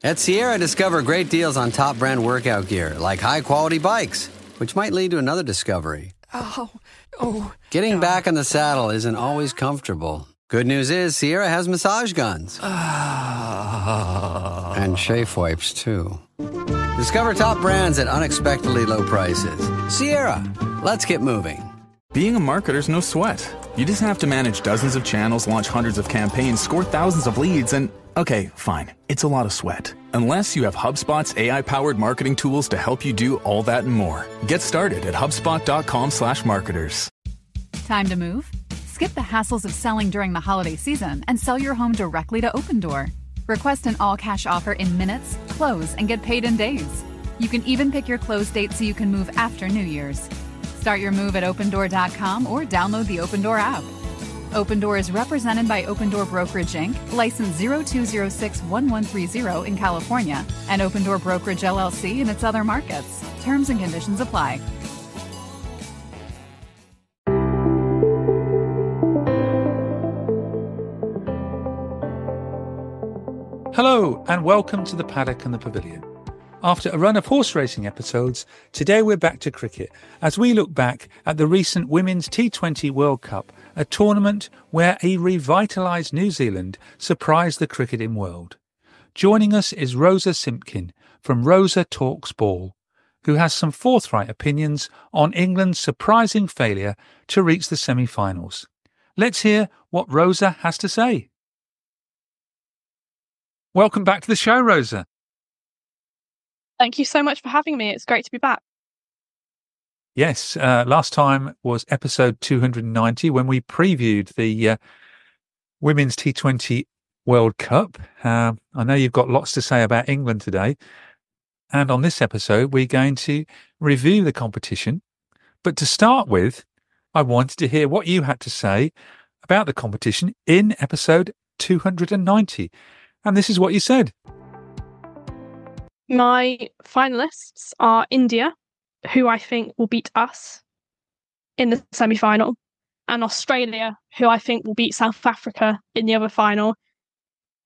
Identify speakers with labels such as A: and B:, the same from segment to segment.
A: At Sierra, discover great deals on top brand workout gear, like high-quality bikes, which might lead to another discovery. Getting back on the saddle isn't always comfortable. Good news is Sierra has massage guns. And chafe wipes, too. Discover top brands at unexpectedly low prices. Sierra, let's get moving.
B: Being a marketer's no sweat. You just have to manage dozens of channels, launch hundreds of campaigns, score thousands of leads, and... okay, fine. It's a lot of sweat. Unless you have HubSpot's AI-powered marketing tools to help you do all that and more. Get started at HubSpot.com/marketers.
C: Time to move? Skip the hassles of selling during the holiday season and sell your home directly to Opendoor. Request an all-cash offer in minutes, close, and get paid in days. You can even pick your close date so you can move after New Year's. Start your move at Opendoor.com or download the Opendoor app. Opendoor is represented by Opendoor Brokerage Inc., license 02061130 in California, and Opendoor Brokerage LLC in its other markets. Terms and conditions apply.
D: Hello and welcome to the Paddock and the Pavilion. After a run of horse racing episodes, today we're back to cricket as we look back at the recent Women's T20 World Cup, a tournament where a revitalised New Zealand surprised the cricketing world. Joining us is Rosa Simkin from Rosa Talks Ball, who has some forthright opinions on England's surprising failure to reach the semi-finals. Let's hear what Rosa has to say. Welcome back to the show, Rosa.
E: Thank you so much for having me. It's great to be back.
D: Yes, last time was episode 290 when we previewed the Women's T20 World Cup. I know you've got lots to say about England today. And on this episode, we're going to review the competition. But to start with, I wanted to hear what you had to say about the competition in episode 290. And this is what you said.
E: My finalists are India, who I think will beat us in the semi-final, and Australia, who I think will beat South Africa in the other final.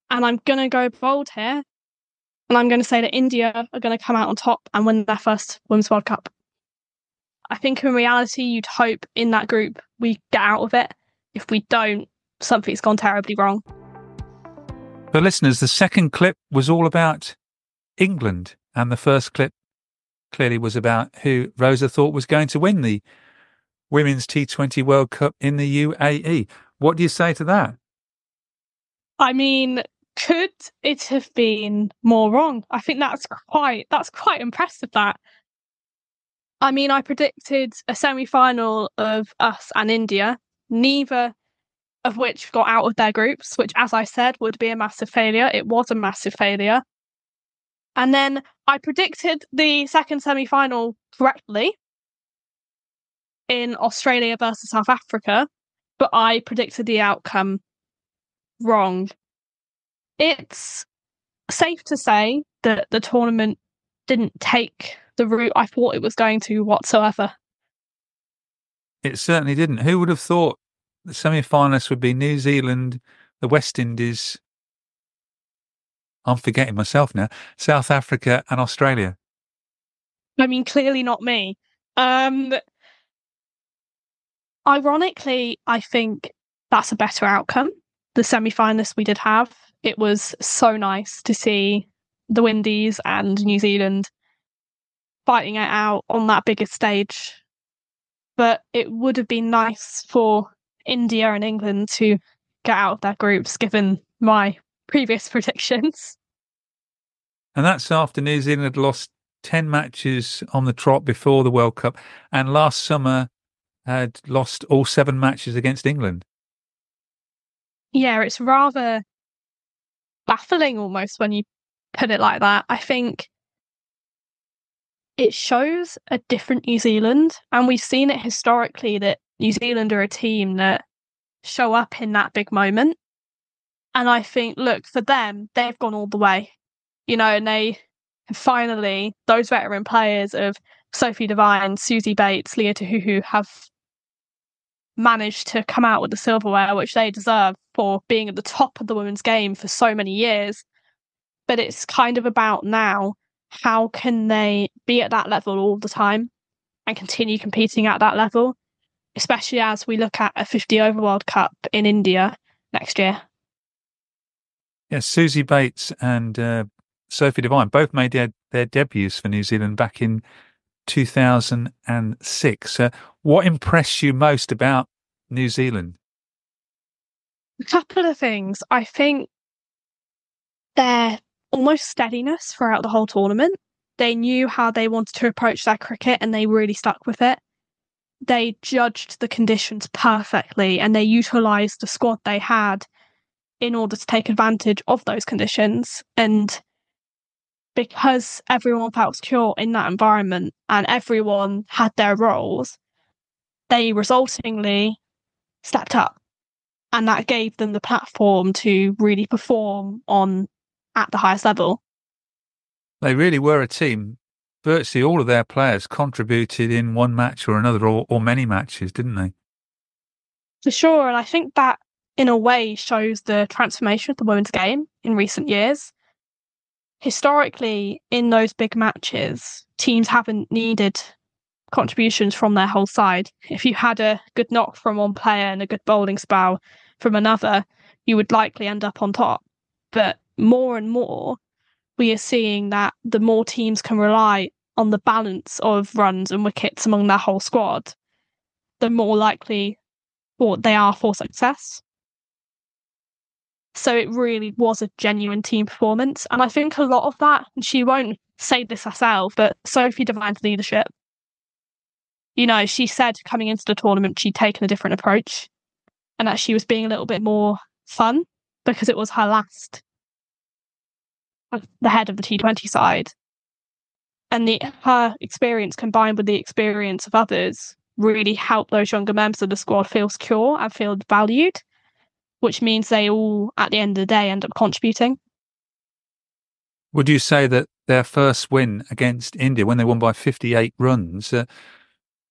E: And I'm going to go bold here, and I'm going to say that India are going to come out on top and win their first Women's World Cup. I think in reality, you'd hope in that group we get out of it. If we don't, something's gone terribly wrong.
D: For listeners, the second clip was all about England, and the first clip clearly was about who Rosa thought was going to win the Women's T20 World Cup in the UAE. What do you say to that?
E: I mean, could it have been more wrong? I think that's quite impressive, that. I mean, I predicted a semi-final of us and India, neither of which got out of their groups, which, as I said, would be a massive failure. It was a massive failure. And then I predicted the second semi-final correctly in Australia versus South Africa, but I predicted the outcome wrong. It's safe to say that the tournament didn't take the route I thought it was going to whatsoever.
D: It certainly didn't. Who would have thought the semi-finalists would be New Zealand, the West Indies, I'm forgetting myself now, South Africa and Australia?
E: I mean, clearly not me. Ironically, I think that's a better outcome. The semi-finalists we did have, it was so nice to see the Windies and New Zealand fighting it out on that bigger stage. But it would have been nice for India and England to get out of their groups, given my previous predictions.
D: And that's after New Zealand had lost 10 matches on the trot before the World Cup, and last summer had lost all 7 matches against England.
E: Yeah, it's rather baffling almost when you put it like that. I think it shows a different New Zealand, and we've seen it historically that New Zealand are a team that show up in that big moment. And I think, look, for them, they've gone all the way, and they finally, those veteran players of Sophie Devine, Susie Bates, Leah Tahuhu have managed to come out with the silverware, which they deserve for being at the top of the women's game for so many years. but it's kind of about now, how can they be at that level all the time and continue competing at that level, especially as we look at a 50 over World Cup in India next year.
D: Yes, Susie Bates and Sophie Devine both made their debuts for New Zealand back in 2006. What impressed you most about New Zealand?
E: A couple of things. I think their almost steadiness throughout the whole tournament. They knew how they wanted to approach their cricket and they really stuck with it. They judged the conditions perfectly and they utilised the squad they had in order to take advantage of those conditions. And because everyone felt secure in that environment and everyone had their roles, they resultingly stepped up. And that gave them the platform to really perform at the highest level.
D: They really were a team. Virtually all of their players contributed in one match or another, or many matches, didn't they?
E: For sure, and I think that in a way shows the transformation of the women's game in recent years. Historically, in those big matches, teams haven't needed contributions from their whole side. If you had a good knock from one player and a good bowling spell from another, you would likely end up on top. But more and more, we are seeing that the more teams can rely on the balance of runs and wickets among their whole squad, the more likely they are for success. So it really was a genuine team performance. And I think a lot of that, and she won't say this herself, but Sophie Devine's leadership. You know, she said coming into the tournament, she'd taken a different approach and that she was being a little bit more fun because it was her last, the head of the T20 side. And her experience combined with the experience of others really helped those younger members of the squad feel secure and feel valued, which means they all, at the end of the day, end up contributing.
D: Would you say that their first win against India, when they won by 58 runs,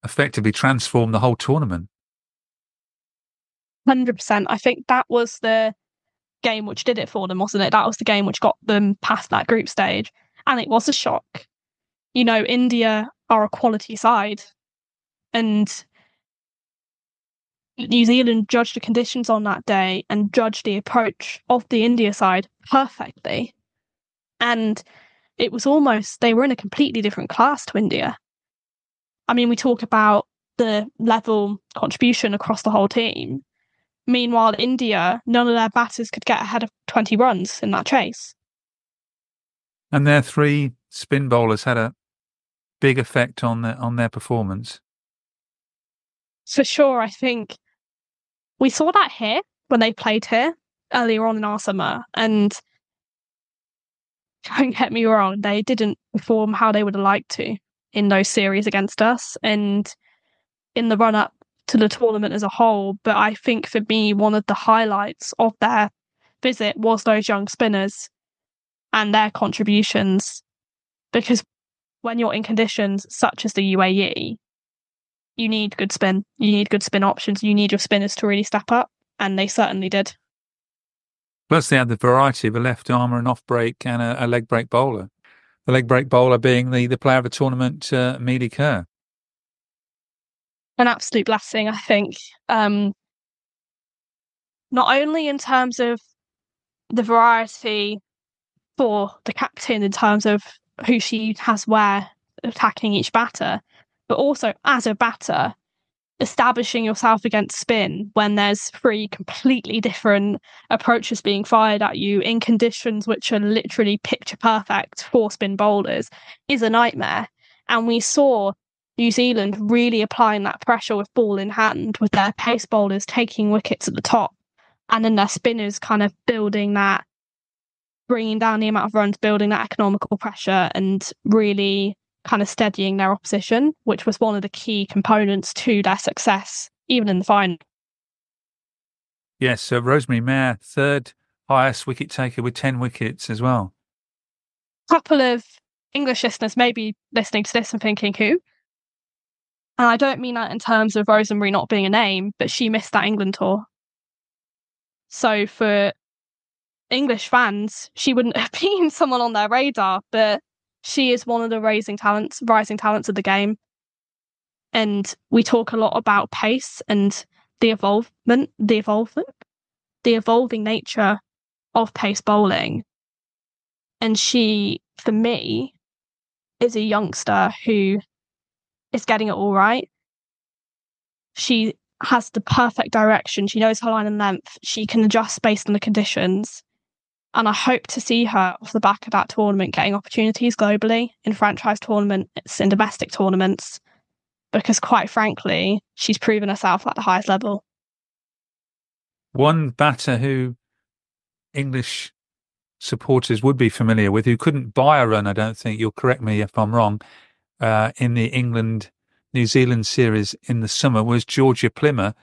D: effectively transformed the whole tournament?
E: 100%. I think that was the game which did it for them, wasn't it? That was the game which got them past that group stage. And it was a shock. You know, India are a quality side. And New Zealand judged the conditions on that day and judged the approach of the India side perfectly. And it was almost, they were in a completely different class to India. I mean, we talk about the level contribution across the whole team. Meanwhile, India, none of their batters could get ahead of 20 runs in that chase.
D: And their three spin bowlers had a big effect on their performance.
E: For sure, I think we saw that here when they played here earlier on in our summer. And don't get me wrong, they didn't perform how they would have liked to in those series against us and in the run-up to the tournament as a whole. But I think for me, one of the highlights of their visit was those young spinners and their contributions. Because when you're in conditions such as the UAE, you need good spin. You need good spin options. You need your spinners to really step up. And they certainly did.
D: Plus, they had the variety of a left armer, an off break, and a leg break bowler. The leg break bowler being the player of the tournament, Mealy Kerr.
E: An absolute blessing, I think. Not only in terms of the variety for the captain, in terms of who she has where attacking each batter, but also as a batter, establishing yourself against spin when there's three completely different approaches being fired at you in conditions which are literally picture perfect for spin bowlers is a nightmare. And we saw New Zealand really applying that pressure with ball in hand, with their pace bowlers taking wickets at the top, and then their spinners kind of building that, bringing down the amount of runs, building that economical pressure and really kind of steadying their opposition, which was one of the key components to their success, even in the final.
D: Yes, so Rosemary Mayer, third highest wicket taker with 10 wickets as well.
E: A couple of English listeners may be listening to this and thinking, who? And I don't mean that in terms of Rosemary not being a name, but she missed that England tour. So for English fans, she wouldn't have been someone on their radar, but she is one of the rising talents of the game. And we talk a lot about pace and the evolving nature of pace bowling. And she, for me, is a youngster who is getting it all right. She has the perfect direction. She knows her line and length. She can adjust based on the conditions. And I hope to see her off the back of that tournament getting opportunities globally in franchise tournaments, in domestic tournaments, because quite frankly, she's proven herself at the highest level.
D: One batter who English supporters would be familiar with, who couldn't buy a run, I don't think, you'll correct me if I'm wrong, in the England-New Zealand series in the summer, was Georgia Plimmer,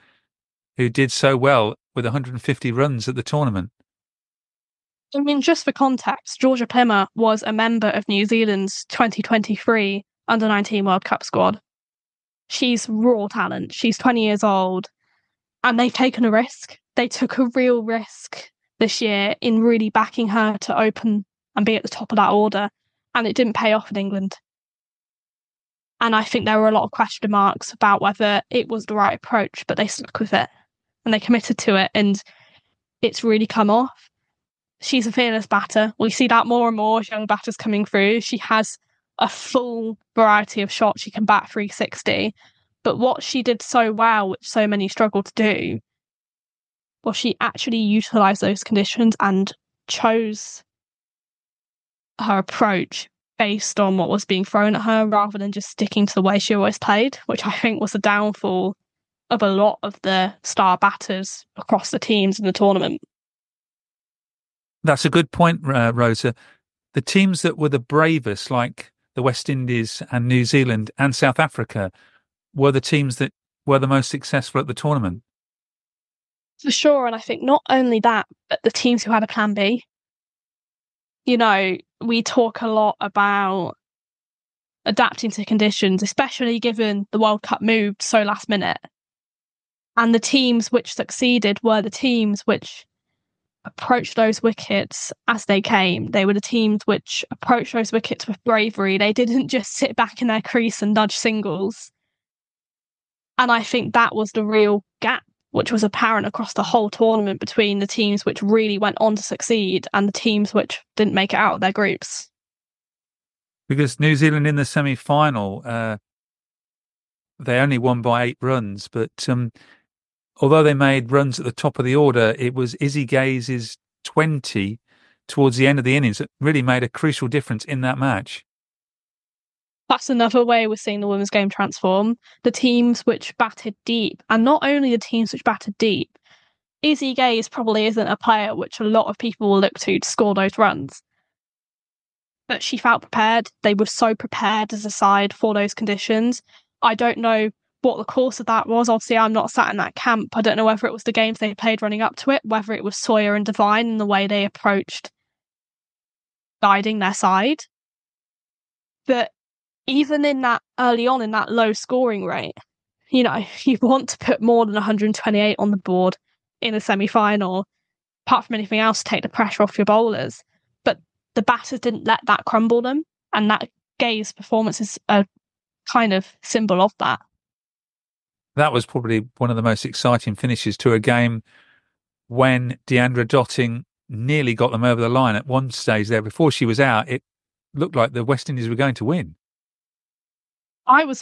D: who did so well with 150 runs at the tournament.
E: I mean, just for context, Georgia Plimmer was a member of New Zealand's 2023 Under-19 World Cup squad. She's raw talent. She's 20 years old. And they've taken a risk. They took a real risk this year in really backing her to open and be at the top of that order. And it didn't pay off in England. And I think there were a lot of question marks about whether it was the right approach, but they stuck with it. And they committed to it. And it's really come off. She's a fearless batter. We see that more and more as young batters coming through. She has a full variety of shots. She can bat 360. But what she did so well, which so many struggle to do, was she actually utilised those conditions and chose her approach based on what was being thrown at her rather than just sticking to the way she always played, which I think was the downfall of a lot of the star batters across the teams in the tournament.
D: That's a good point, Rosa. The teams that were the bravest, like the West Indies and New Zealand and South Africa, were the teams that were the most successful at the tournament.
E: For sure, and I think not only that, but the teams who had a plan B. You know, we talk a lot about adapting to conditions, especially given the World Cup moved so last minute. And the teams which succeeded were the teams which approached those wickets as they came. They were the teams which approached those wickets with bravery. They didn't just sit back in their crease and nudge singles. And I think that was the real gap, which was apparent across the whole tournament between the teams which really went on to succeed and the teams which didn't make it out of their groups.
D: Because New Zealand in the semi-final, they only won by 8 runs, but although they made runs at the top of the order, it was Izzy Gaze's 20 towards the end of the innings that really made a crucial difference in that match.
E: That's another way we're seeing the women's game transform. The teams which batted deep, and not only the teams which batted deep, Izzy Gaze probably isn't a player which a lot of people will look to score those runs. But she felt prepared. They were so prepared as a side for those conditions. I don't know what the course of that was. Obviously, I'm not sat in that camp. I don't know whether it was the games they played running up to it, whether it was Sawyer and Devine and the way they approached guiding their side. But even in that early on, in that low scoring rate, you know, you want to put more than 128 on the board in a semi-final, apart from anything else, to take the pressure off your bowlers. But the batters didn't let that crumble them, and that Gaze performance is a kind of symbol of that.
D: That was probably one of the most exciting finishes to a game when Deandra Dotting nearly got them over the line at one stage there. Before she was out, it looked like the West Indies were going to win.
E: I was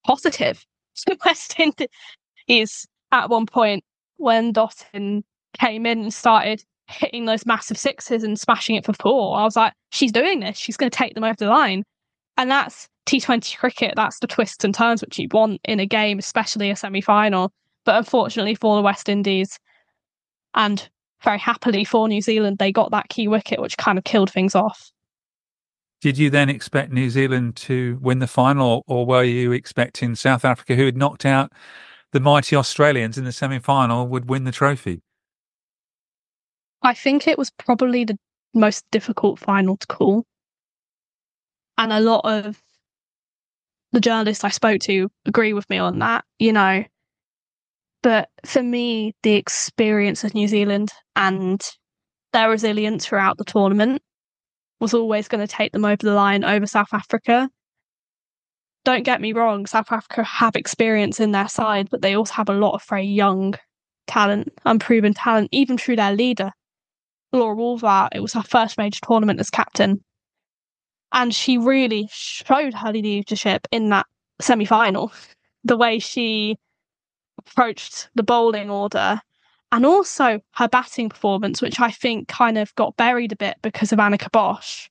E: positive the West Indies at one point when Dottin came in and started hitting those massive sixes and smashing it for 4. I was like, she's doing this. She's going to take them over the line. And that's T20 cricket. That's the twists and turns which you want in a game, especially a semi-final. But unfortunately for the West Indies, and very happily for New Zealand, they got that key wicket, which kind of killed things off.
D: Did you then expect New Zealand to win the final, or were you expecting South Africa, who had knocked out the mighty Australians in the semi-final, would win the trophy?
E: I think it was probably the most difficult final to call. And a lot of the journalists I spoke to agree with me on that, you know. But for me, the experience of New Zealand and their resilience throughout the tournament was always going to take them over the line over South Africa. Don't get me wrong, South Africa have experience in their side, but they also have a lot of very young talent, unproven talent, even through their leader, Laura Wolvaart. It was her first major tournament as captain. And she really showed her leadership in that semi-final. The way she approached the bowling order and also her batting performance, which I think kind of got buried a bit because of Annika Bosch.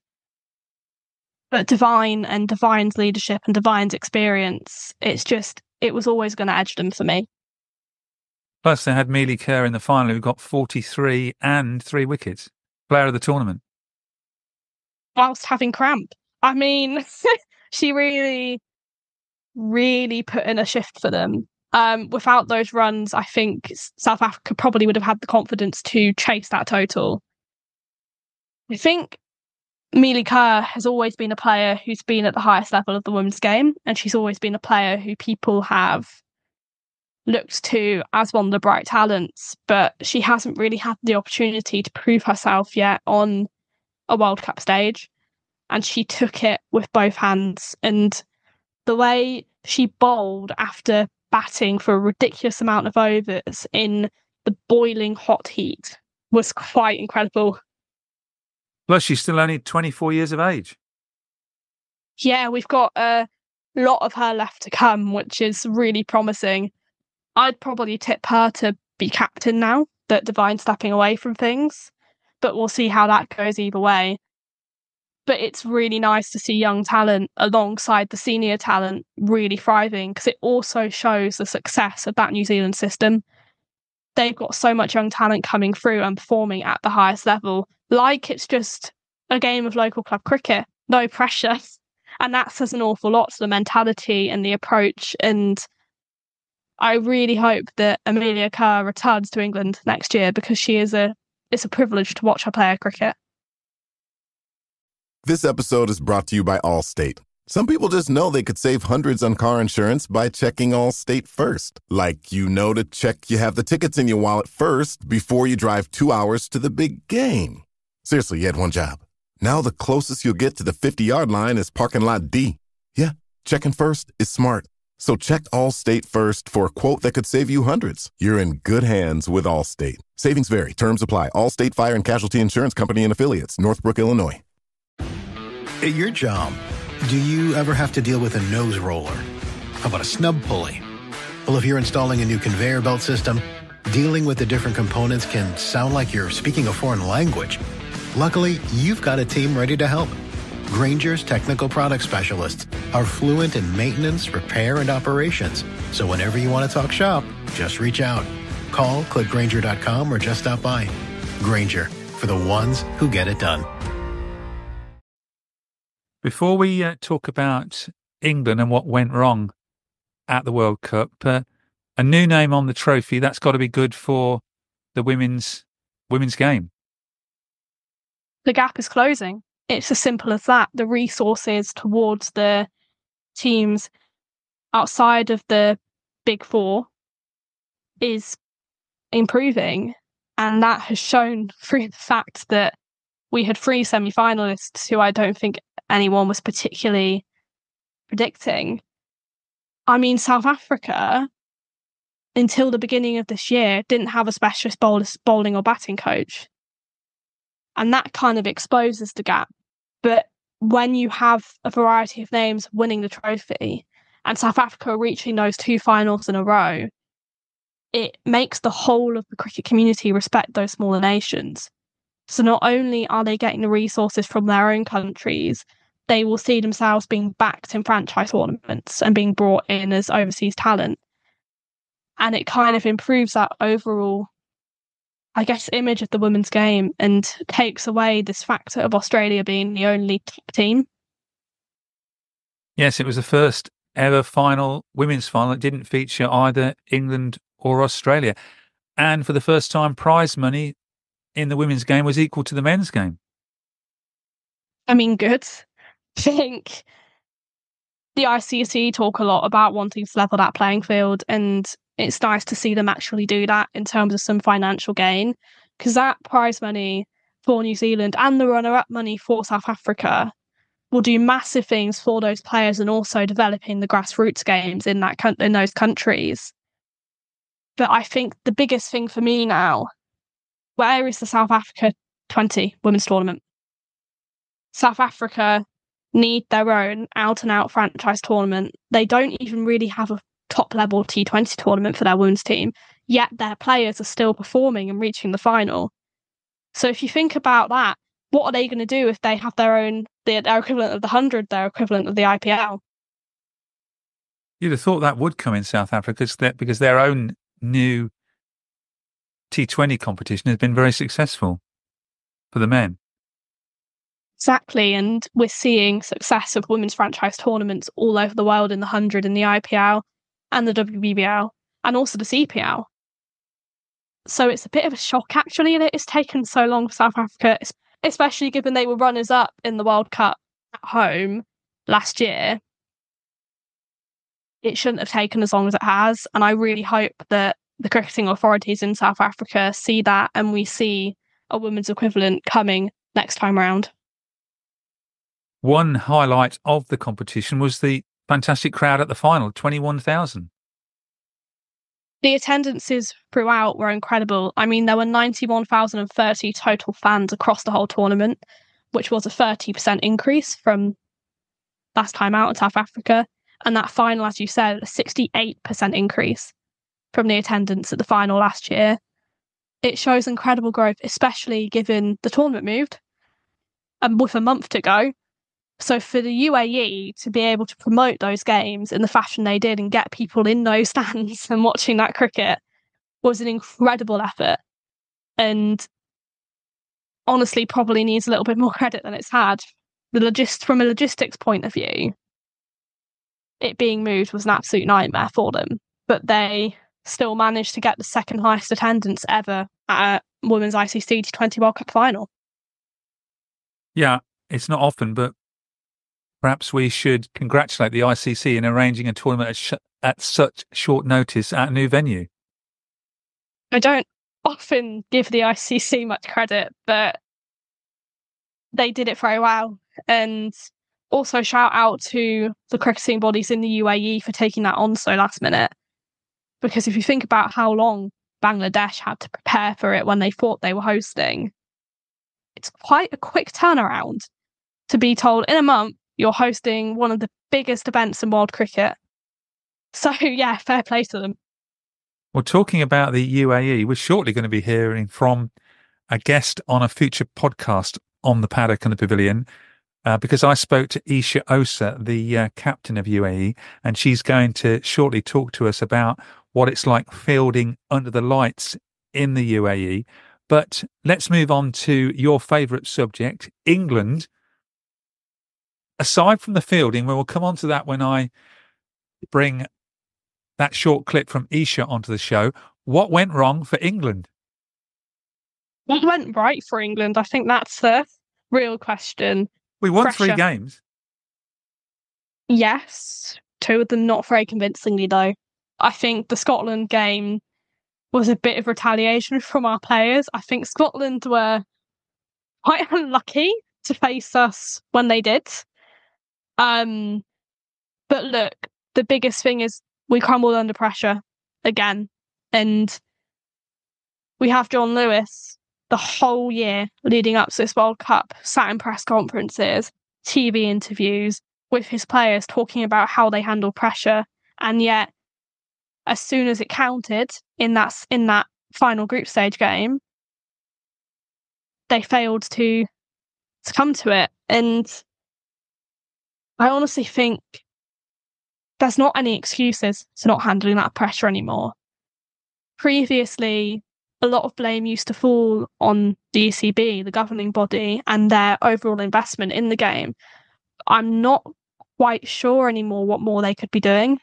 E: But Divine and Divine's leadership and Divine's experience, it was always going to edge them for me.
D: Plus, they had Mealy Kerr in the final, who got 43 and 3 wickets. Player of the tournament.
E: Whilst having cramp. I mean, she really, really put in a shift for them. Without those runs, I think South Africa probably would have had the confidence to chase that total. I think Mealy Kerr has always been a player who's been at the highest level of the women's game, and she's always been a player who people have looked to as one of the bright talents, but she hasn't really had the opportunity to prove herself yet on a World Cup stage, and she took it with both hands. And the way she bowled after batting for a ridiculous amount of overs in the boiling hot heat was quite incredible.
D: Plus, she's still only 24 years of age.
E: Yeah, we've got a lot of her left to come, which is really promising. I'd probably tip her to be captain now that Divine's stepping away from things, but we'll see how that goes either way. But it's really nice to see young talent alongside the senior talent really thriving, because it also shows the success of that New Zealand system. They've got so much young talent coming through and performing at the highest level, like it's just a game of local club cricket, no pressure. And that says an awful lot to the mentality and the approach. And I really hope that Amelia Kerr returns to England next year, because it's a privilege to watch her play cricket.
F: This episode is brought to you by Allstate. Some people just know they could save hundreds on car insurance by checking Allstate first. Like, to check you have the tickets in your wallet first before you drive 2 hours to the big game. Seriously, you had one job. Now the closest you'll get to the 50-yard line is parking lot D. Yeah, checking first is smart. So check Allstate first for a quote that could save you hundreds. You're in good hands with Allstate. Savings vary. Terms apply. Allstate Fire and Casualty Insurance Company and Affiliates. Northbrook, Illinois.
G: At your job, do you ever have to deal with a nose roller? How about a snub pulley? Well, if you're installing a new conveyor belt system, dealing with the different components can sound like you're speaking a foreign language. Luckily, you've got a team ready to help. Grainger's technical product specialists are fluent in maintenance, repair, and operations. So whenever you want to talk shop, just reach out. Call, click Grainger.com, or just stop by. Grainger, for the ones who get it done.
D: Before we talk about England and what went wrong at the World Cup, a new name on the trophy, that's got to be good for the women's game.
E: The gap is closing. It's as simple as that. The resources towards the teams outside of the big four is improving. And that has shown through the fact that we had 3 semi-finalists who I don't think anyone was particularly predicting. I mean, South Africa, until the beginning of this year, didn't have a specialist bowling or batting coach. And that kind of exposes the gap. But when you have a variety of names winning the trophy and South Africa reaching those 2 finals in a row, it makes the whole of the cricket community respect those smaller nations. So not only are they getting the resources from their own countries, they will see themselves being backed in franchise tournaments and being brought in as overseas talent. And it kind of improves that overall, I guess, image of the women's game and takes away this factor of Australia being the only top team.
D: Yes, it was the first ever women's final that didn't feature either England or Australia. And for the first time, prize money in the women's game was equal to the men's game.
E: I mean, good. I think the ICC talk a lot about wanting to level that playing field, and it's nice to see them actually do that in terms of some financial gain, because that prize money for New Zealand and the runner-up money for South Africa will do massive things for those players and also developing the grassroots games in those countries. But I think the biggest thing for me now, where is the South Africa 20 women's tournament? South Africa need their own out-and-out franchise tournament. They don't even really have a top-level T20 tournament for their women's team, yet their players are still performing and reaching the final. So if you think about that, what are they going to do if they have their equivalent of the 100, their equivalent of the IPL?
D: You'd have thought that would come in South Africa because their own new T20 competition has been very successful for the men.
E: Exactly, and we're seeing success of women's franchise tournaments all over the world in the 100, in the IPL and the WBBL and also the CPL. So it's a bit of a shock, actually, that it's taken so long for South Africa, especially given they were runners-up in the World Cup at home last year. It shouldn't have taken as long as it has, and I really hope that the cricketing authorities in South Africa see that and we see a women's equivalent coming next time round.
D: One highlight of the competition was the fantastic crowd at the final, 21,000.
E: The attendances throughout were incredible. I mean, there were 91,030 total fans across the whole tournament, which was a 30% increase from last time out in South Africa. And that final, as you said, a 68% increase from the attendance at the final last year. It shows incredible growth, especially given the tournament moved and with a month to go. So for the UAE to be able to promote those games in the fashion they did and get people in those stands and watching that cricket was an incredible effort. And honestly, probably needs a little bit more credit than it's had. From a logistics point of view, it being moved was an absolute nightmare for them. But they still managed to get the second highest attendance ever at a women's ICC T20 World Cup final.
D: Yeah, it's not often, but perhaps we should congratulate the ICC in arranging a tournament at such short notice at a new venue.
E: I don't often give the ICC much credit, but they did it very well. And also shout out to the cricketing bodies in the UAE for taking that on so last minute. Because if you think about how long Bangladesh had to prepare for it when they thought they were hosting, it's quite a quick turnaround to be told in a month you're hosting one of the biggest events in world cricket. So, yeah, fair play to them.
D: Well, talking about the UAE, we're shortly going to be hearing from a guest on a future podcast on the Paddock and the Pavilion, because I spoke to Esha Oza, the captain of UAE, and she's going to shortly talk to us about what it's like fielding under the lights in the UAE. But let's move on to your favourite subject, England. Aside from the fielding, we'll come on to that when I bring that short clip from Esha onto the show. What went wrong for England?
E: What went right for England? I think that's the real question.
D: We won 3 games.
E: Yes, 2 of them not very convincingly, though. I think the Scotland game was a bit of retaliation from our players. I think Scotland were quite unlucky to face us when they did. But look, the biggest thing is we crumbled under pressure again. And we have John Lewis the whole year leading up to this World Cup, sat in press conferences, TV interviews with his players talking about how they handle pressure. And yet, as soon as it counted in that final group stage game, they failed to come to it. And I honestly think there's not any excuses to not handling that pressure anymore. Previously, a lot of blame used to fall on the ECB, the governing body, and their overall investment in the game. I'm not quite sure anymore what more they could be doing.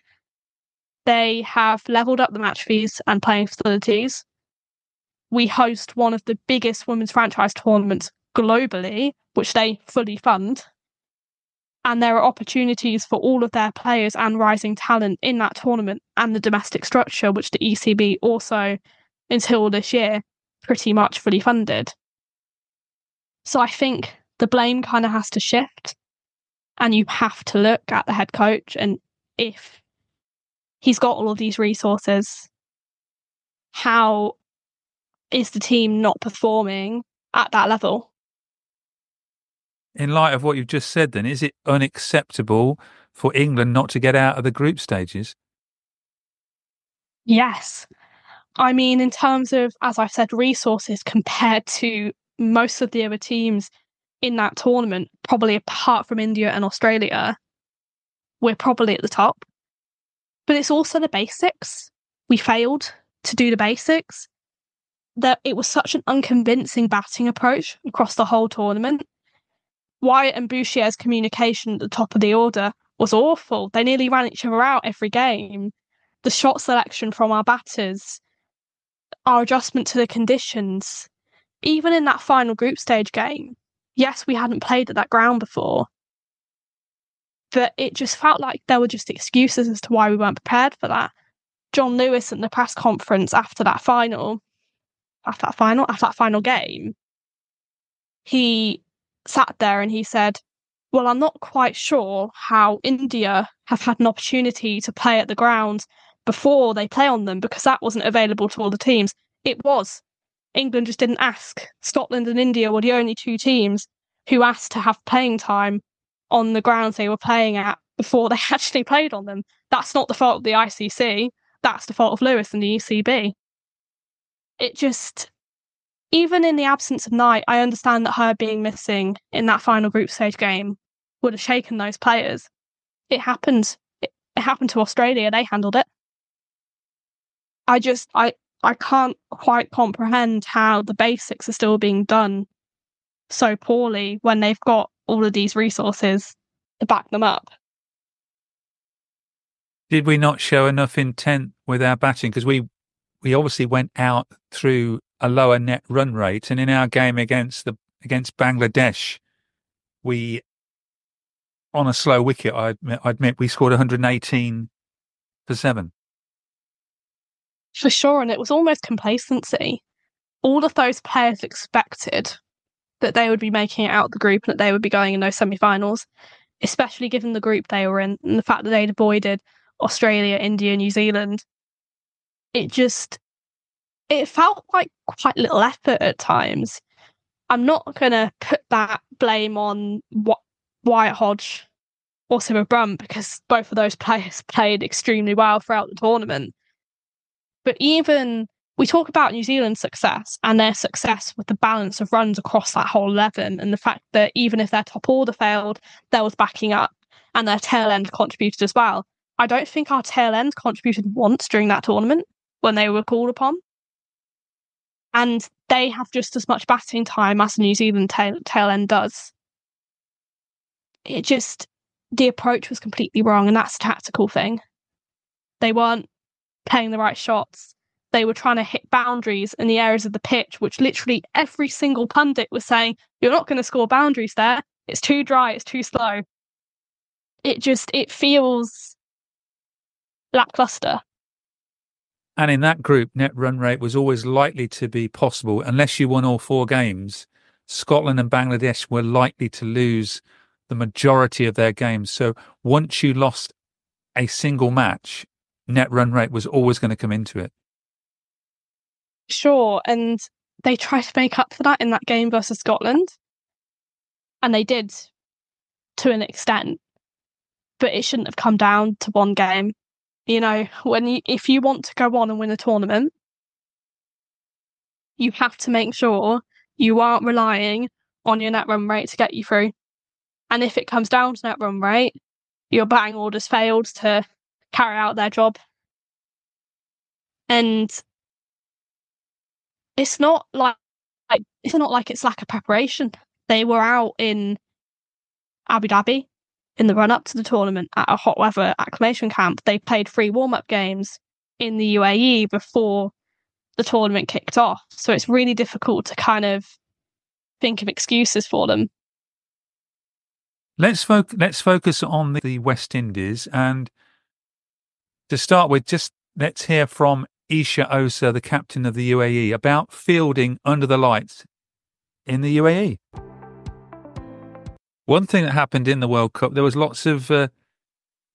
E: They have levelled up the match fees and playing facilities. We host one of the biggest women's franchise tournaments globally, which they fully fund. And there are opportunities for all of their players and rising talent in that tournament and the domestic structure, which the ECB also, until this year, pretty much fully funded. So I think the blame kind of has to shift, and you have to look at the head coach, and if he's got all of these resources, how is the team not performing at that level?
D: In light of what you've just said, then, is it unacceptable for England not to get out of the group stages?
E: Yes. I mean, in terms of, as I've said, resources compared to most of the other teams in that tournament, probably apart from India and Australia, we're probably at the top. But it's also the basics. We failed to do the basics. That it was such an unconvincing batting approach across the whole tournament. Wyatt and Bouchier's communication at the top of the order was awful. They nearly ran each other out every game. The shot selection from our batters, our adjustment to the conditions, even in that final group stage game, yes, we hadn't played at that ground before, but it just felt like there were just excuses as to why we weren't prepared for that. John Lewis at the press conference after that final game, he sat there and he said, well, I'm not quite sure how India have had an opportunity to play at the ground before they play on them, because that wasn't available to all the teams. It was. England just didn't ask. Scotland and India were the only two teams who asked to have playing time on the grounds they were playing at before they actually played on them. That's not the fault of the ICC. That's the fault of Lewis and the ECB. It just, even in the absence of Knight, I understand that her being missing in that final group stage game would have shaken those players. It happened. It happened to Australia. They handled it. I can't quite comprehend how the basics are still being done so poorly when they've got all of these resources to back them up.
D: Did we not show enough intent with our batting? Because we obviously went out through a lower net run rate, and in our game against Bangladesh, we, on a slow wicket, I admit we scored 118 for 7.
E: For sure, and it was almost complacency. All of those players expected that they would be making it out of the group and that they would be going in those semi-finals, especially given the group they were in and the fact that they'd avoided Australia, India, New Zealand. It felt like quite little effort at times. I'm not going to put that blame on Wyatt Hodge or Siva Brunt, because both of those players played extremely well throughout the tournament. But even, we talk about New Zealand's success and their success with the balance of runs across that whole 11, and the fact that even if their top order failed, there was backing up and their tail end contributed as well. I don't think our tail end contributed once during that tournament when they were called upon. And they have just as much batting time as the New Zealand tail end does. The approach was completely wrong, and that's a tactical thing. They weren't playing the right shots. They were trying to hit boundaries in the areas of the pitch, which literally every single pundit was saying, you're not going to score boundaries there. It's too dry. It's too slow. It feels lackluster.
D: And in that group, net run rate was always likely to be possible. Unless you won all 4 games, Scotland and Bangladesh were likely to lose the majority of their games. So once you lost a single match, net run rate was always going to come into it.
E: Sure, and they tried to make up for that in that game versus Scotland. And they did, to an extent. But it shouldn't have come down to one game. You know, if you want to go on and win a tournament, you have to make sure you aren't relying on your net run rate to get you through. And if it comes down to net run rate, your batting orders failed to carry out their job. And it's not like it's lack of preparation. They were out in Abu Dhabi in the run-up to the tournament at a hot weather acclimation camp. They played 3 warm-up games in the UAE before the tournament kicked off. So it's really difficult to kind of think of excuses for them.
D: Let's focus on the West Indies. And to start with, just let's hear from Esha Oza, the captain of the UAE, about fielding under the lights in the UAE. One thing that happened in the World Cup, there was lots of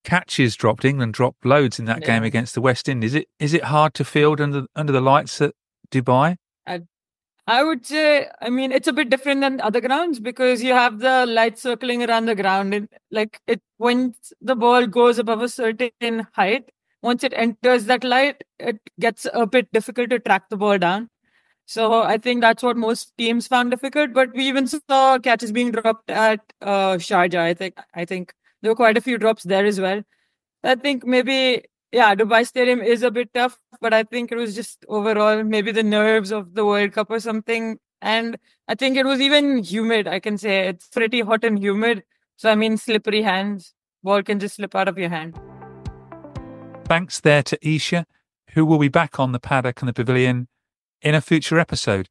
D: catches dropped. England dropped loads in that game against the West Indies. Is it hard to field under the lights at Dubai?
H: I would say, I mean, it's a bit different than other grounds because you have the light circling around the ground. And when the ball goes above a certain height, once it enters that light, it gets a bit difficult to track the ball down. So I think that's what most teams found difficult. But we even saw catches being dropped at Sharjah. I think there were quite a few drops there as well. I think maybe, Dubai Stadium is a bit tough, but I think it was just overall maybe the nerves of the World Cup or something. And I think it was even humid, I can say. It's pretty hot and humid. So, I mean, slippery hands. Ball can just slip out of your hand.
D: Thanks there to Esha, who will be back on the Paddock and the Pavilion in a future episode.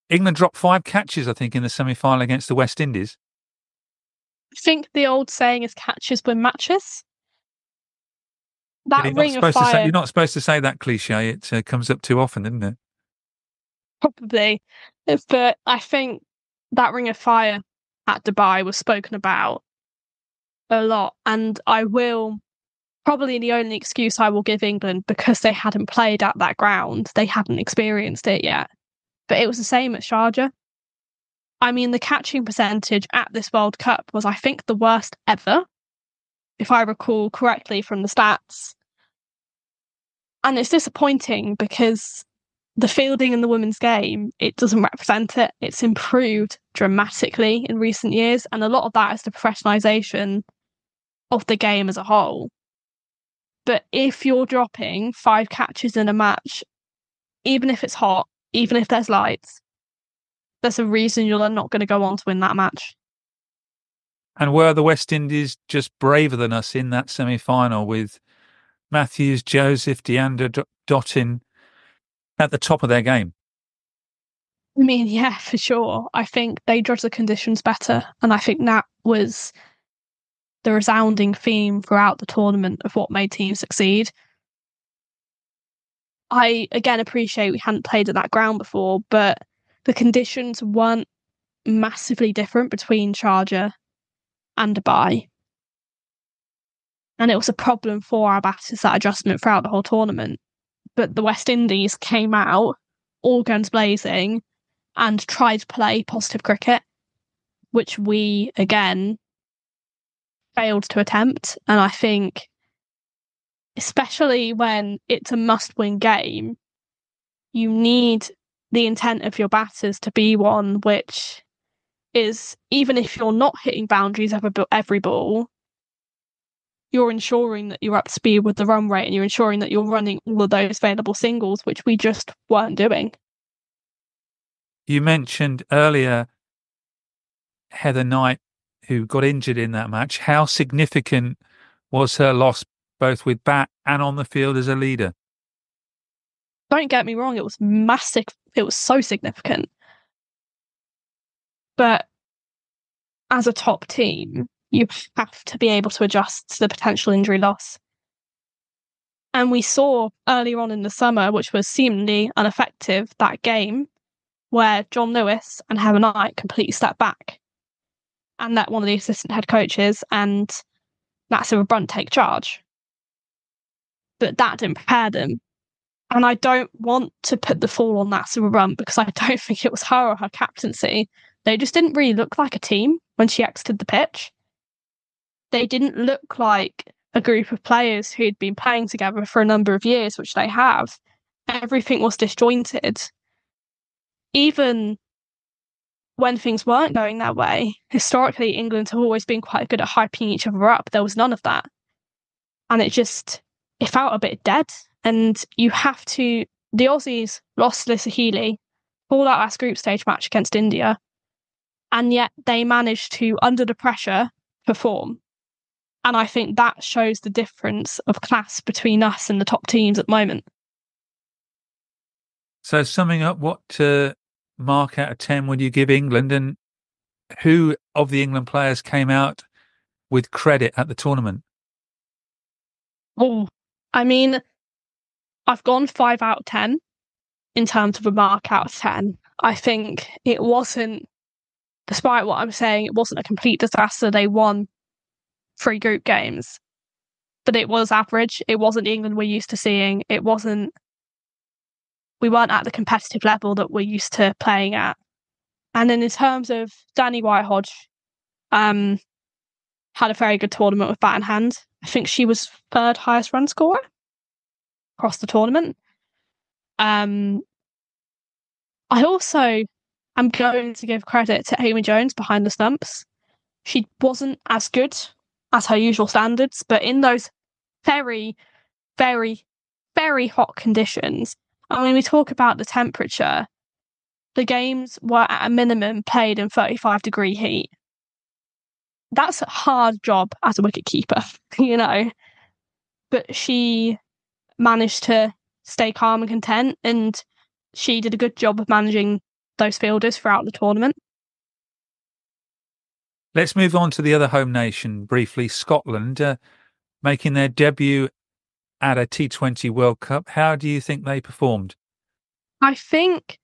D: England dropped 5 catches, I think, in the semi-final against the West Indies.
E: I think the old saying is catches win matches. That ring of fire.
D: You're not supposed to say that cliche. It comes up too often, isn't it?
E: Probably. But I think that ring of fire at Dubai was spoken about a lot. And probably the only excuse I will give England, because they hadn't played at that ground, they hadn't experienced it yet. But it was the same at Sharjah. I mean, the catching percentage at this World Cup was, I think, the worst ever, if I recall correctly from the stats. And it's disappointing because the fielding in the women's game, it doesn't represent it. It's improved dramatically in recent years. And a lot of that is the professionalisation of the game as a whole. But if you're dropping 5 catches in a match, even if it's hot, even if there's lights, there's a reason you're not going to go on to win that match.
D: And were the West Indies just braver than us in that semi-final with Matthews, Joseph, Deander, Dottin at the top of their game?
E: I mean, yeah, for sure. I think they judged the conditions better. And I think that was the resounding theme throughout the tournament of what made teams succeed. I, again, appreciate we hadn't played at that ground before, but the conditions weren't massively different between Sharjah and Dubai. And it was a problem for our batters, that adjustment throughout the whole tournament. But the West Indies came out, all guns blazing, and tried to play positive cricket, which we, again, failed to attempt. And I think, especially when it's a must-win game, you need the intent of your batters to be one which is, even if you're not hitting boundaries every ball, you're ensuring that you're up to speed with the run rate and you're ensuring that you're running all of those available singles, which we just weren't doing.
D: You mentioned earlier Heather Knight, who got injured in that match. How significant was her loss, both with bat and on the field as a leader?
E: Don't get me wrong, it was massive. It was so significant. But as a top team, you have to be able to adjust to the potential injury loss. And we saw earlier on in the summer, which was seemingly ineffective, that game where John Lewis and Heather Knight completely stepped back and let one of the assistant head coaches and Natsira Brunt take charge. But that didn't prepare them. And I don't want to put the fall on Natsira Brunt because I don't think it was her or her captaincy. They just didn't really look like a team when she exited the pitch. They didn't look like a group of players who'd been playing together for a number of years, which they have. Everything was disjointed. Even when things weren't going their way, historically, England have always been quite good at hyping each other up. There was none of that. And it felt a bit dead. And you have to... The Aussies lost Alyssa Healy, pulled out last group stage match against India, and yet they managed to, under the pressure, perform. And I think that shows the difference of class between us and the top teams at the moment.
D: So summing up, what mark out of 10 would you give England, and who of the England players came out with credit at the tournament?
E: Oh, I mean, I've gone 5 out of 10 in terms of a mark out of 10. I think it wasn't despite what I'm saying, it wasn't a complete disaster. They won 3 group games, but it was average. It wasn't the England we're used to seeing. We weren't at the competitive level that we're used to playing at. And then in terms of Danny Whitehodge, had a very good tournament with bat in hand. I think she was 3rd highest run scorer across the tournament. I also am going to give credit to Amy Jones behind the stumps. She wasn't as good as her usual standards, but in those very, very, very hot conditions, and when we talk about the temperature, the games were at a minimum played in 35-degree heat. That's a hard job as a wicketkeeper, But she managed to stay calm and content, and she did a good job of managing those fielders throughout the tournament.
D: Let's move on to the other home nation briefly, Scotland, making their debut at a T20 World Cup. How do you think they performed?
E: I think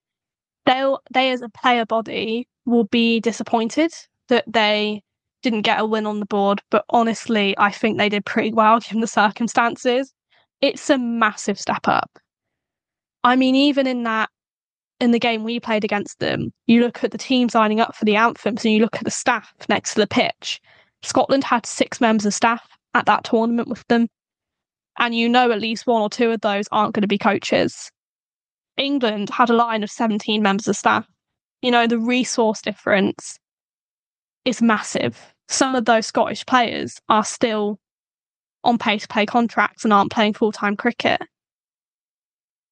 E: they as a player body will be disappointed that they didn't get a win on the board, but honestly, I think they did pretty well given the circumstances. It's a massive step up. I mean, even in the game we played against them, you look at the teams lining up for the anthems and you look at the staff next to the pitch. Scotland had 6 members of staff at that tournament with them. And at least 1 or 2 of those aren't going to be coaches. England had a line of 17 members of staff. The resource difference is massive. Some of those Scottish players are still on pay-to-play contracts and aren't playing full-time cricket.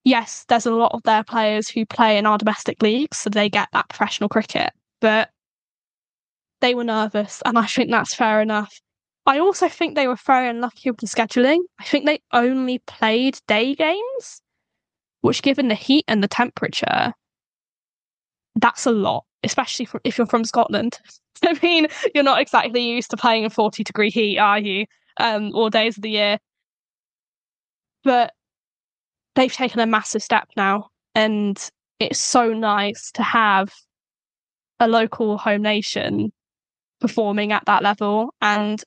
E: Yes, there's a lot of their players who play in our domestic leagues, so they get that professional cricket, but they were nervous, and I think that's fair enough. I also think they were very unlucky with the scheduling. I think they only played day games, which, given the heat and the temperature, that's a lot, especially if you're from Scotland. I mean, you're not exactly used to playing in 40-degree heat, are you? All days of the year. But they've taken a massive step now, and it's so nice to have a local home nation performing at that level. And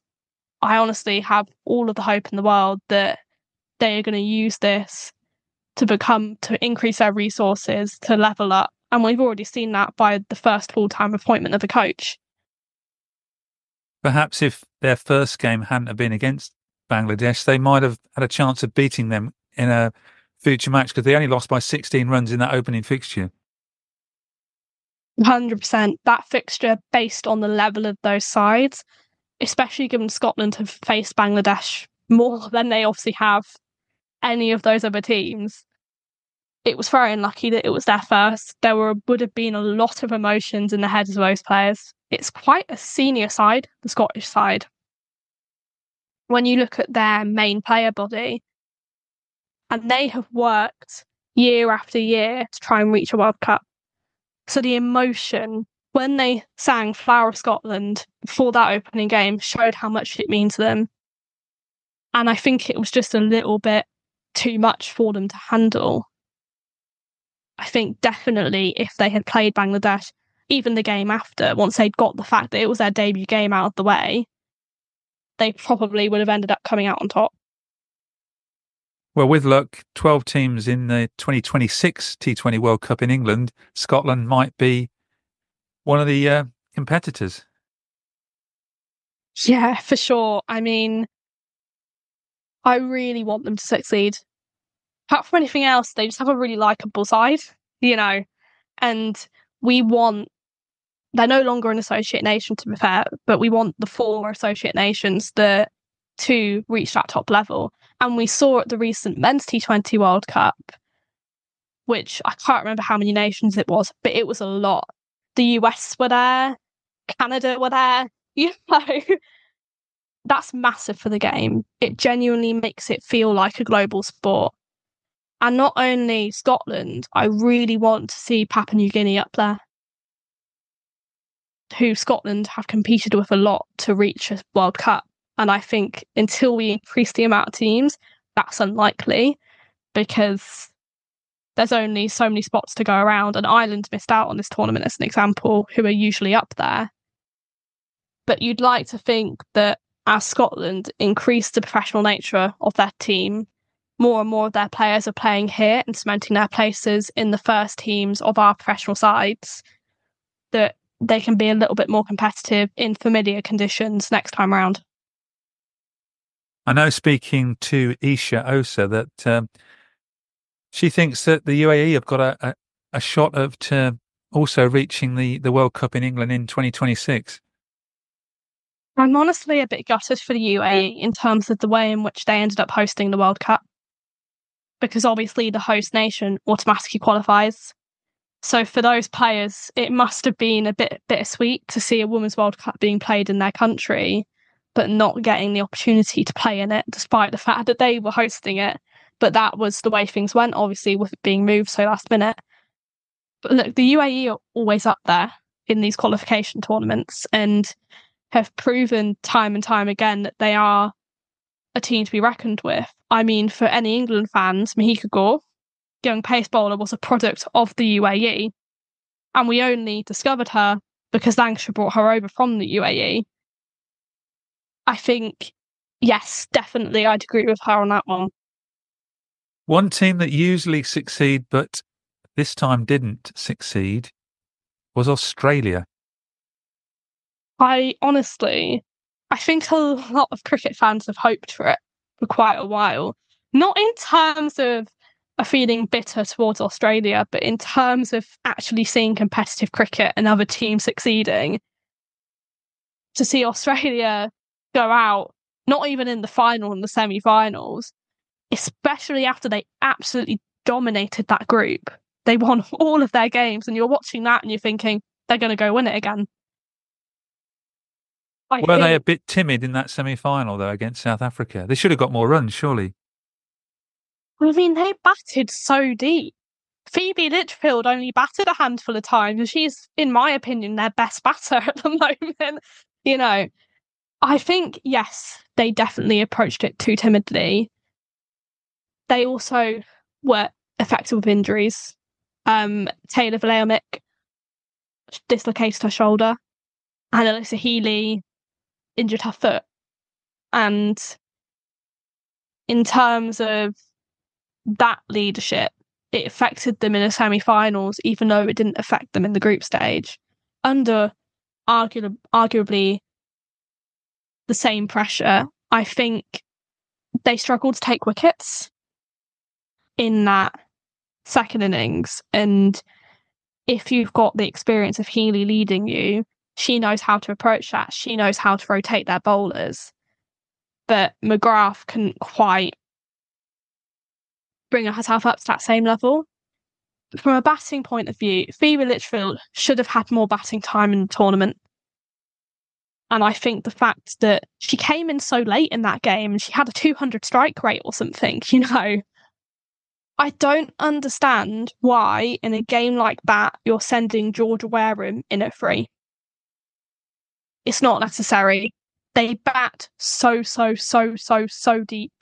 E: I honestly have all of the hope in the world that they are going to use this to increase their resources, to level up. And we've already seen that by the first full-time appointment of a coach.
D: Perhaps if their first game hadn't have been against Bangladesh, they might have had a chance of beating them in a future match, because they only lost by 16 runs in that opening fixture.
E: 100%. That fixture, based on the level of those sides, especially given Scotland have faced Bangladesh more than they obviously have any of those other teams, it was very unlucky that it was their first. There would have been a lot of emotions in the heads of those players. It's quite a senior side, the Scottish side. When you look at their main player body, and they have worked year after year to try and reach a World Cup. So the emotion, when they sang Flower of Scotland before that opening game, showed how much it means to them. And I think it was just a little bit too much for them to handle. I think definitely if they had played Bangladesh, even the game after, once they'd got the fact that it was their debut game out of the way, they probably would have ended up coming out on top.
D: Well, with luck, 12 teams in the 2026 T20 World Cup in England, Scotland might be one of the competitors.
E: Yeah, for sure. I mean, I really want them to succeed. Apart from anything else, they just have a really likeable side, and they're no longer an associate nation, to be fair, but we want the former associate nations to reach that top level. And we saw at the recent men's T20 World Cup, which I can't remember how many nations it was, but it was a lot. The US were there, Canada were there, That's massive for the game. It genuinely makes it feel like a global sport. And not only Scotland, I really want to see Papua New Guinea up there, who Scotland have competed with a lot to reach a World Cup. And I think until we increase the amount of teams, that's unlikely, because there's only so many spots to go around, and Ireland missed out on this tournament as an example, who are usually up there. But you'd like to think that as Scotland increase the professional nature of their team, more and more of their players are playing here and cementing their places in the first teams of our professional sides, that they can be a little bit more competitive in familiar conditions next time around.
D: I know, speaking to Esha Oza, that she thinks that the UAE have got a shot of also reaching the World Cup in England in 2026.
E: I'm honestly a bit gutted for the UAE in terms of the way in which they ended up hosting the World Cup, because obviously the host nation automatically qualifies. So for those players, it must have been a bit bittersweet to see a Women's World Cup being played in their country, but not getting the opportunity to play in it, despite the fact that they were hosting it. But that was the way things went, obviously, with it being moved so last minute. But look, the UAE are always up there in these qualification tournaments and have proven time and time again that they are a team to be reckoned with. I mean, for any England fans, Mahika Gore, young pace bowler, was a product of the UAE, and we only discovered her because Lancashire brought her over from the UAE. I think, yes, definitely, I'd agree with her on that one.
D: One team that usually succeed, but this time didn't succeed, was Australia.
E: I think a lot of cricket fans have hoped for it for quite a while. Not in terms of a feeling bitter towards Australia, but in terms of actually seeing competitive cricket and other teams succeeding. To see Australia go out, not even in the final and the semi-finals, especially after they absolutely dominated that group. They won all of their games, and you're watching that and you're thinking, they're going to go win it again.
D: Were they a bit timid in that semi-final, though, against South Africa? They should have got more runs, surely.
E: I mean, they batted so deep. Phoebe Litchfield only batted a handful of times, and she's, in my opinion, their best batter at the moment. You know, I think, yes, they definitely approached it too timidly. They also were affected with injuries. Taylor Vlahovic dislocated her shoulder, and Alyssa Healy injured her foot. And in terms of that leadership, it affected them in the semi-finals, even though it didn't affect them in the group stage, under arguably the same pressure. I think they struggled to take wickets in that second innings, and if you've got the experience of Healy leading you, she knows how to approach that. She knows how to rotate their bowlers. But McGrath couldn't quite bring herself up to that same level. From a batting point of view, Phoebe Litchfield should have had more batting time in the tournament. And I think the fact that she came in so late in that game and she had a 200 strike rate or something, I don't understand why in a game like that you're sending Georgia Wareham in at 3. It's not necessary. They bat so deep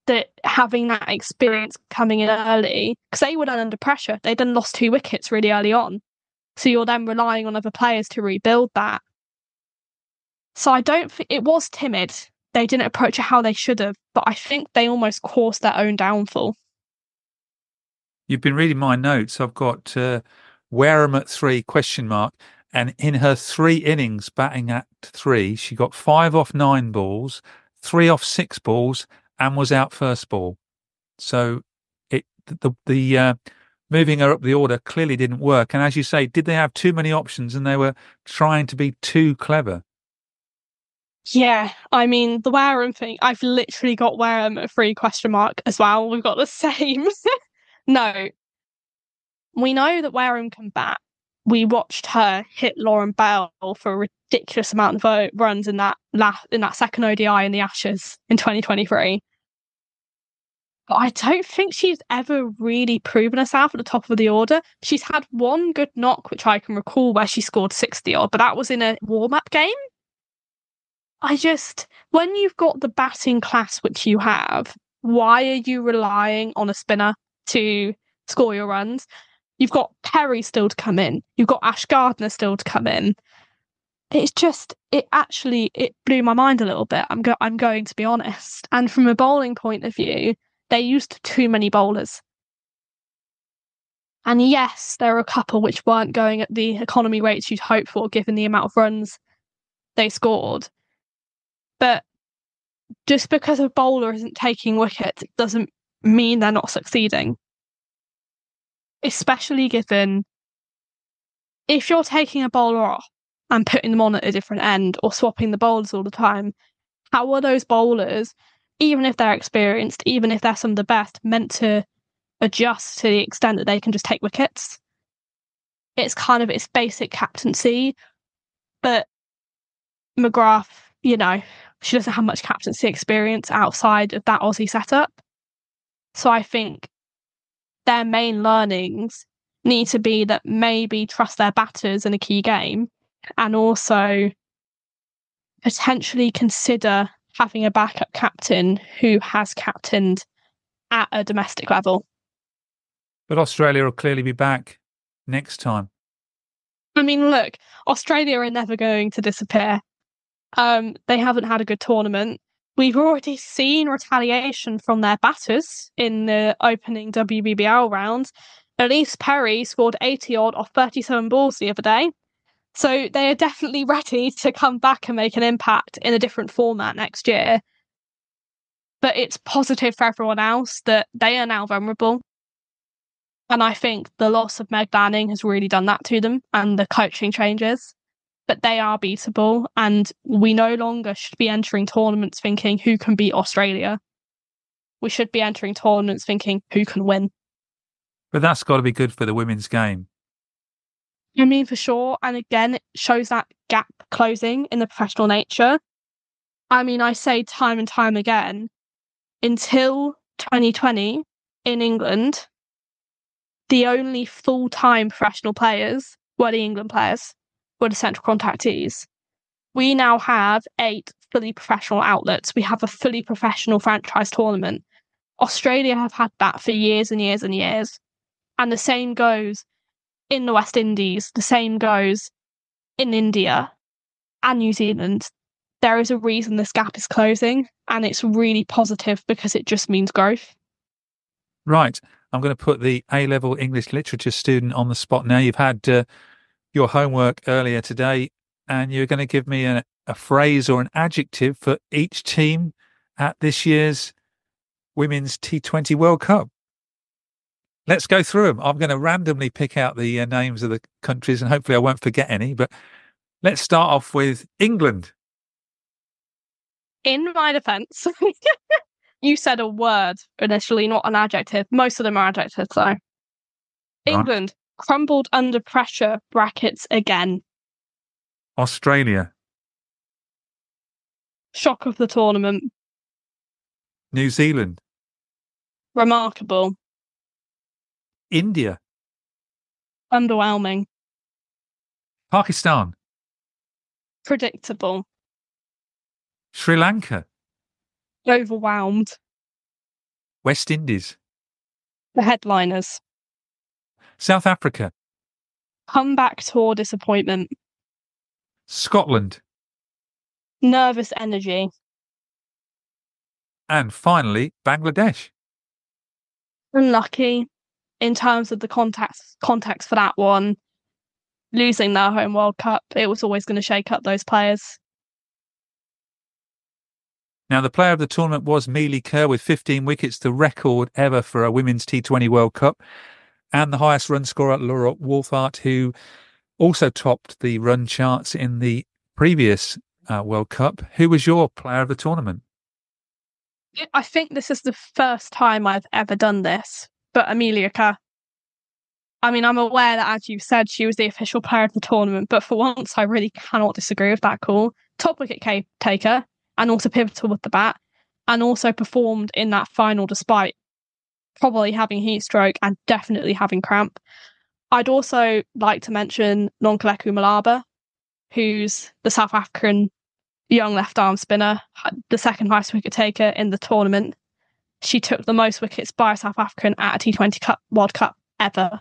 E: that having that experience coming in early, because they were then under pressure. They then lost 2 wickets really early on. So you're then relying on other players to rebuild that. So I don't think it was timid. They didn't approach it how they should have, but I think they almost caused their own downfall.
D: You've been reading my notes. I've got Wareham at 3, ? And in her 3 innings batting at 3, she got 5 off 9 balls, 3 off 6 balls, and was out first ball. So the moving her up the order clearly didn't work. And as you say, did they have too many options and they were trying to be too clever?
E: Yeah, I mean, the Wareham thing, I've literally got Wareham at 3 ? As well. We've got the same. No. We know that Wareham can bat. We watched her hit Lauren Bell for a ridiculous amount of runs in that second ODI in the Ashes in 2023. But I don't think she's ever really proven herself at the top of the order. She's had one good knock, which I can recall, where she scored 60 odd, but that was in a warm-up game. When you've got the batting class which you have, why are you relying on a spinner to score your runs. You've got Perry still to come in. You've got Ash Gardner still to come in. It's just, it blew my mind a little bit. I'm going to be honest. And from a bowling point of view, they used too many bowlers. And yes, there are a couple which weren't going at the economy rates you'd hope for, given the amount of runs they scored. But just because a bowler isn't taking wickets, it doesn't mean they're not succeeding. Especially given if you're taking a bowler off and putting them on at a different end or swapping the bowlers all the time, how are those bowlers, even if they're experienced, even if they're some of the best, meant to adjust to the extent that they can just take wickets? It's kind of its basic captaincy, but McGrath, she doesn't have much captaincy experience outside of that Aussie setup. So I think their main learnings need to be that maybe trust their batters in a key game and also potentially consider having a backup captain who has captained at a domestic level.
D: But Australia will clearly be back next time.
E: I mean, look, Australia are never going to disappear. They haven't had a good tournament. We've already seen retaliation from their batters in the opening WBBL round. Elise Perry scored 80 odd off 37 balls the other day. So they are definitely ready to come back and make an impact in a different format next year. But it's positive for everyone else that they are now vulnerable. And I think the loss of Meg Lanning has really done that to them, and the coaching changes. But they are beatable, and we no longer should be entering tournaments thinking who can beat Australia. We should be entering tournaments thinking who can win.
D: But that's got to be good for the women's game.
E: I mean, for sure. And again, it shows that gap closing in the professional nature. I mean, I say time and time again, until 2020 in England, the only full-time professional players were the England players, were the central contactees. We now have 8 fully professional outlets. We have a fully professional franchise tournament. Australia have had that for years and years and years. And the same goes in the West Indies. The same goes in India and New Zealand. There is a reason this gap is closing, and it's really positive because it just means growth.
D: Right. I'm going to put the A-level English literature student on the spot now. You've had your homework earlier today, and you're going to give me a phrase or an adjective for each team at this year's Women's T20 World Cup. Let's go through them. I'm going to randomly pick out the names of the countries, and hopefully I won't forget any, but let's start off with England.
E: In my defence, you said a word initially, not an adjective. Most of them are adjectives, though. Right. England, crumbled under pressure, brackets again.
D: Australia.
E: Shock of the tournament.
D: New Zealand.
E: Remarkable.
D: India.
E: Underwhelming.
D: Pakistan.
E: Predictable.
D: Sri Lanka.
E: Overwhelmed.
D: West Indies.
E: The headliners.
D: South Africa.
E: Comeback tour disappointment.
D: Scotland.
E: Nervous energy.
D: And finally, Bangladesh.
E: Unlucky in terms of the context for that one. Losing their home World Cup, it was always going to shake up those players.
D: Now, the player of the tournament was Mealy Kerr with 15 wickets, the record ever for a Women's T20 World Cup. And the highest run scorer, Laura Wolfart, who also topped the run charts in the previous World Cup. Who was your player of the tournament?
E: I think this is the first time I've ever done this, but Amelia Kerr. I mean, I'm aware that, as you said, she was the official player of the tournament, but for once, I really cannot disagree with that call. Top wicket taker, and also pivotal with the bat, and also performed in that final despite probably having heat stroke and definitely having cramp. I'd also like to mention Nonkaleku Malaba, who's the South African young left-arm spinner, the second highest wicket taker in the tournament. She took the most wickets by a South African at a T20 World Cup ever.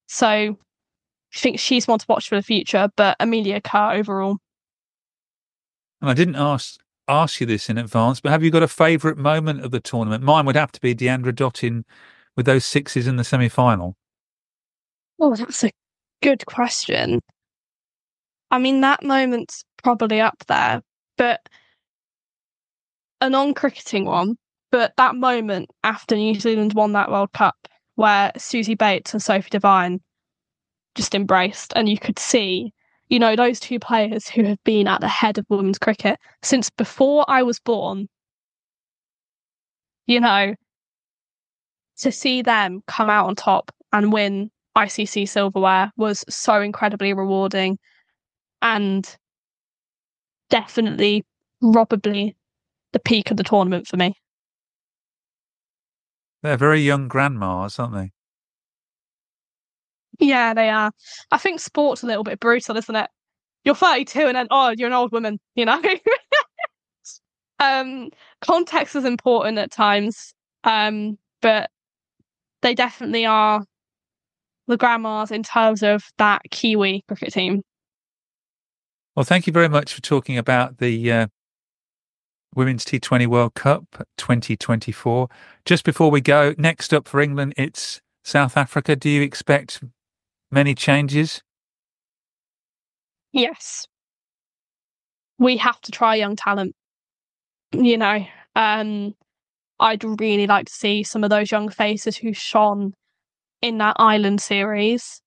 E: So I think she's one to watch for the future, but Amelia Kerr overall.
D: And I didn't ask you this in advance, but have you got a favourite moment of the tournament? Mine would have to be Deandra Dottin with those sixes in the semi-final.
E: Oh, that's a good question. I mean, that moment's probably up there, but a non-cricketing one. But that moment after New Zealand won that World Cup, where Susie Bates and Sophie Devine just embraced, and you could see, you know, those two players who have been at the head of women's cricket since before I was born, you know, to see them come out on top and win ICC silverware was so incredibly rewarding, and definitely, probably the peak of the tournament for me.
D: They're very young grandmas, aren't they?
E: Yeah, they are. I think sport's a little bit brutal, isn't it? You're 32 and then, oh, you're an old woman, you know? Context is important at times, but they definitely are the grandmas in terms of that Kiwi cricket team.
D: Well, thank you very much for talking about the Women's T20 World Cup 2024. Just before we go, next up for England, it's South Africa. Do you expect many changes?
E: Yes. We have to try young talent. You know, I'd really like to see some of those young faces who shone in that Ireland series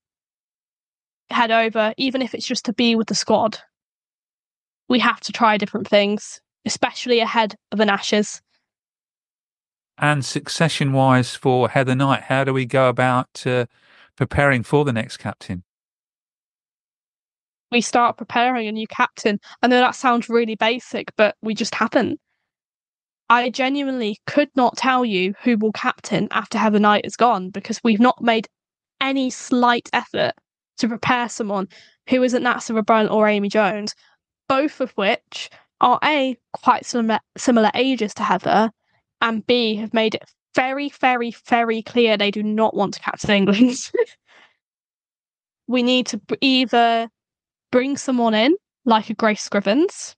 E: head over, even if it's just to be with the squad. We have to try different things, especially ahead of an Ashes.
D: And succession-wise for Heather Knight, how do we go about preparing for the next captain?
E: We start preparing a new captain. I know that sounds really basic, but we just haven't. I genuinely could not tell you who will captain after Heather Knight is gone, because we've not made any slight effort to prepare someone who isn't Natsara Bryant or Amy Jones, both of which are A, quite similar ages to Heather, and B, have made it very, very, very clear they do not want to captain England. We need to either bring someone in, like a Grace Scrivens,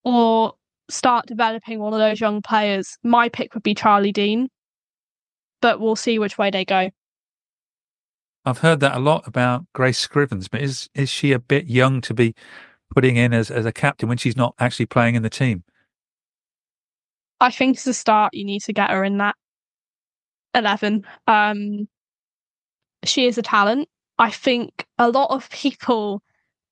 E: or start developing one of those young players. My pick would be Charlie Dean, but we'll see which way they go.
D: I've heard that a lot about Grace Scrivens, but is she a bit young to be putting in as a captain when she's not actually playing in the team?
E: I think as a start, you need to get her in that 11. She is a talent. I think a lot of people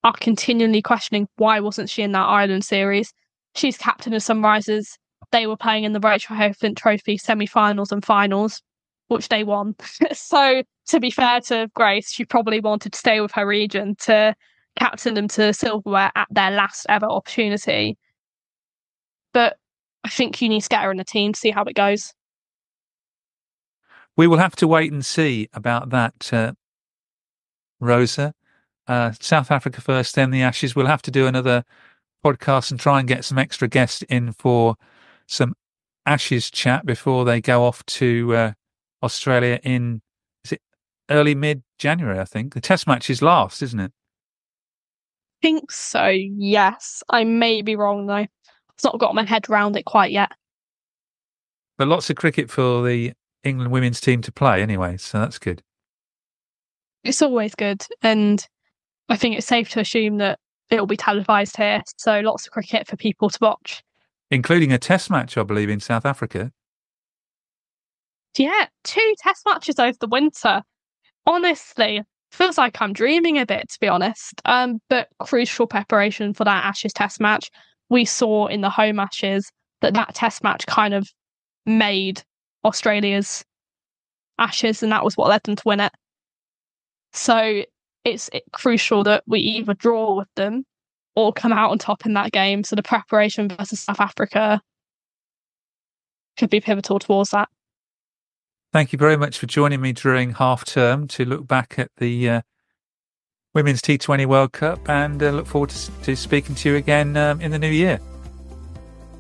E: are continually questioning why wasn't she in that Ireland series. She's captain of Sunrisers. They were playing in the Rachel Hoflint Trophy semi-finals and finals, which they won. So, to be fair to Grace, she probably wanted to stay with her region to captain them to silverware at their last ever opportunity. But I think you need to get her in the team to see how it goes.
D: We will have to wait and see about that, Rosa. South Africa first, then the Ashes. We'll have to do another podcast and try and get some extra guests in for some Ashes chat before they go off to Australia in, is it early mid-January, I think? The test match is last, isn't it?
E: I think so, yes. I may be wrong, though. I've not got my head around it quite yet.
D: But lots of cricket for the England women's team to play anyway, so that's good.
E: It's always good, and I think it's safe to assume that it'll be televised here, so lots of cricket for people to watch.
D: Including a test match, I believe, in South Africa.
E: Yeah, 2 test matches over the winter. Honestly, feels like I'm dreaming a bit, to be honest. But crucial preparation for that Ashes test match. We saw in the home Ashes that test match kind of made Australia's Ashes, and that was what led them to win it. So it's crucial that we either draw with them or come out on top in that game. So the preparation versus South Africa could be pivotal towards that.
D: Thank you very much for joining me during half term to look back at the Women's T20 World Cup, and look forward to speaking to you again in the new year.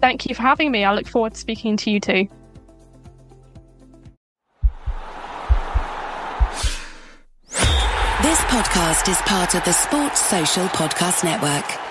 E: Thank you for having me. I look forward to speaking to you too.
I: podcast is part of the Sports Social Podcast Network.